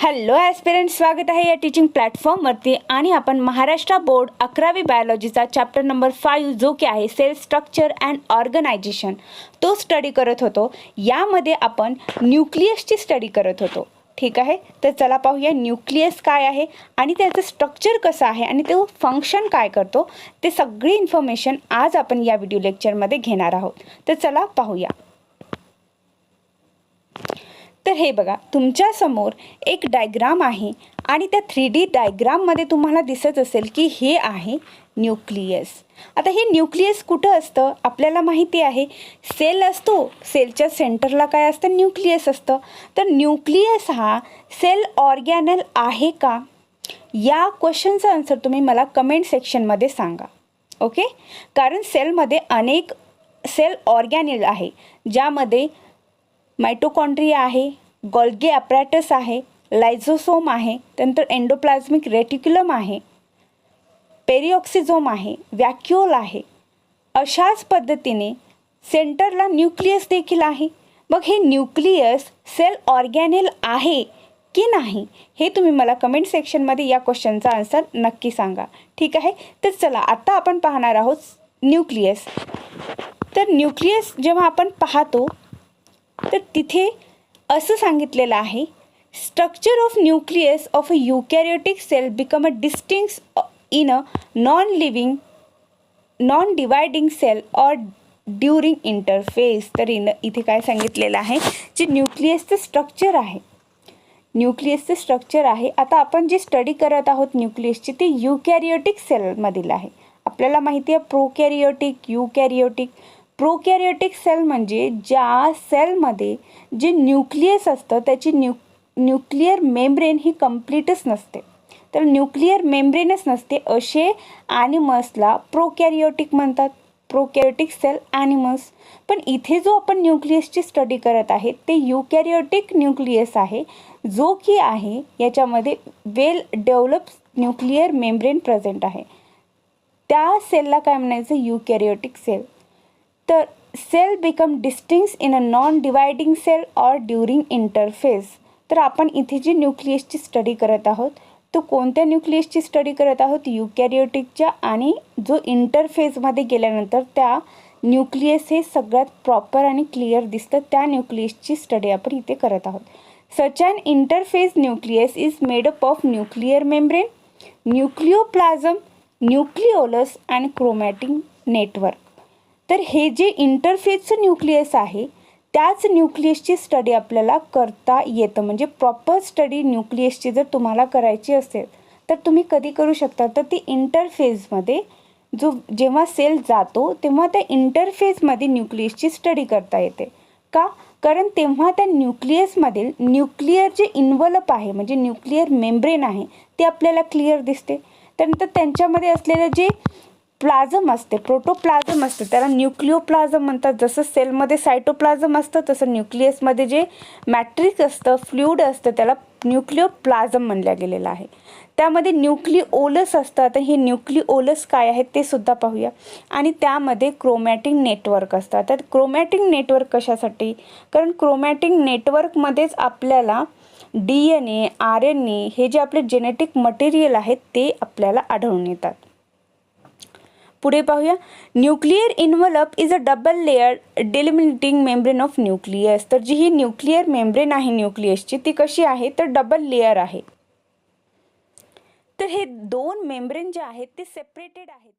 Hello aspirants, स्वागत आहे या टीचिंग प्लॅटफॉर्मवरती. आणि आपण महाराष्ट्र बोर्ड 11वी बायोलॉजीचा चॅप्टर नंबर 5 जो की आहे सेल स्ट्रक्चर अँड ऑर्गनायझेशन तो स्टडी करत होतो. यामध्ये आपण न्यूक्लियसची स्टडी करत होतो. ठीक आहे, तर चला पाहूया न्यूक्लियस काय आहे आणि त्याचं स्ट्रक्चर कसं आहे आणि तो फंक्शन काय करतो, ते सगळी इन्फॉर्मेशन आज आपण या व्हिडिओ लेक्चरमध्ये घेणार आहोत. तर चला पाहूया. तर हे बघा, तुमच्या समोर एक डायग्राम आहे आणि त्या 3D डायग्राममध्ये तुम्हाला दिसत असेल की हे आहे न्यूक्लियस. आता हे न्यूक्लियस कुठं असतं आपल्याला माहिती आहे, सेल असतो, सेलच्या सेंटरला काय असतं, न्यूक्लियस असतं. तर न्यूक्लियस हा सेल ऑर्गॅनल आहे का, या क्वेश्चनचा आन्सर तुम्ही मला कमेंट सेक्शनमध्ये सांगा. ओके, कारण सेलमध्ये अनेक सेल ऑर्गॅनल आहे, ज्यामध्ये मायटोकॉन्ड्रिया आहे, गोल्गी ॲपॅरेटस आहे, लायझोसोम आहे, त्यानंतर एंडोप्लाझ्मिक रेटिक्युलम आहे, पेरिऑक्सिझोम आहे, व्हॅक्यूल आहे. अशाच पद्धतीने सेंटरला न्यूक्लियस देखील आहे. मग हे न्यूक्लियस सेल ऑर्गॅनेल आहे की नाही, हे तुम्ही मला कमेंट सेक्शनमध्ये या क्वेश्चनचा आन्सर नक्की सांगा. ठीक आहे, तर चला आता आपण पाहणार आहोत न्यूक्लियस. तर न्यूक्लियस जेव्हा आपण पाहतो तर तिथे असं सांगितलेलं आहे, structure of nucleus of a eukaryotic cell become a distinct in a non living non dividing cell or during interphase. तर इथे काय सांगितलेलं आहे, जे न्यूक्लियसचं स्ट्रक्चर आहे, न्यूक्लियसचं स्ट्रक्चर आहे. आता आपण जे स्टडी करत आहोत न्यूक्लियसची, ते युकॅरियोटिक सेलमधील आहे. आपल्याला माहिती आहे प्रोकॅरियोटिक, युकॅरियोटिक. प्रोकॅरियोटिक सेल म्हणजे ज्या सेलमध्ये जे न्यूक्लियस असतं त्याची न्यूक्लिअर मेम्ब्रेन ही कम्प्लीटच नसते. तर न्यूक्लिअर मेम्ब्रेनच नसते असे ॲनिमल्सला प्रोकॅरियोटिक म्हणतात, प्रोकॅरियोटिक सेल ॲनिमल्स. पण इथे जो आपण न्यूक्लियसची स्टडी करत आहे ते युकॅरियोटिक न्यूक्लियस आहे, जो की आहे याच्यामध्ये well develop nuclear membrane present आहे. त्या सेलला काय म्हणायचं, युकॅरियोटिक सेल. तर cell become distinct in a non dividing cell or during interphase. तर आपण इथे जी न्यूक्लियसची स्टडी करत आहोत तो कोणत्या न्यूक्लियसची स्टडी करत आहोत, युकॅरियोटिकच्या. आणि जो इंटरफेजमध्ये गेल्यानंतर त्या न्यूक्लियस हे सगळ्यात प्रॉपर आणि क्लिअर दिसतं, त्या न्यूक्लियसची स्टडी आपण इथे करत आहोत. Such an interphase nucleus is made up of nuclear membrane, nucleoplasm, nucleolus आणि क्रोमॅटिन नेटवर्क. तर हे जे इंटरफेसचं न्यूक्लियस आहे त्याच न्यूक्लियसची स्टडी आपल्याला करता येतं. म्हणजे प्रॉपर स्टडी न्यूक्लियसची जर तुम्हाला करायची असेल तर तुम्ही कधी करू शकता, तर ती इंटरफेजमध्ये जेव्हा सेल जातो तेव्हा त्या इंटरफेजमध्ये न्यूक्लियसची स्टडी करता येते. का, कारण तेव्हा त्या न्यूक्लियसमधील न्यूक्लिअर जे इन्व्हलप आहे म्हणजे न्यूक्लिअर मेम्ब्रेन आहे ते आपल्याला क्लिअर दिसते. त्यानंतर त्यांच्यामध्ये असलेलं जे प्लाझम असते, प्रोटोप्लाझम असते, त्याला न्यूक्लिओप्लाझम म्हणतात. जसं सेलमध्ये सायटोप्लाझम असतं तसं न्यूक्लियसमध्ये जे मॅट्रिक्स असतं, फ्लुइड असतं, त्याला न्यूक्लिओप्लाझम म्हणलं गेलेलं आहे. त्यामध्ये न्यूक्लिओलस असतं. आता हे न्यूक्लिओलस काय आहेत ते सुद्धा पाहूया. आणि त्यामध्ये क्रोमॅटिन नेटवर्क असतं. तर क्रोमॅटिन नेटवर्क कशासाठी, कारण क्रोमॅटिन नेटवर्कमध्येच आपल्याला DNA, RNA हे जे आपले जेनेटिक मटेरियल आहेत ते आपल्याला आढळून येतात. पुढे पाहूया, nuclear envelope is a double layer delimiting membrane of nucleus. तर जी ही न्यूक्लिअर मेम्ब्रेन आहे न्यूक्लियसची ती कशी आहे, तर डबल लेयर आहे. तर हे दोन मेम्ब्रेन जे आहेत ते सेपरेटेड आहेत.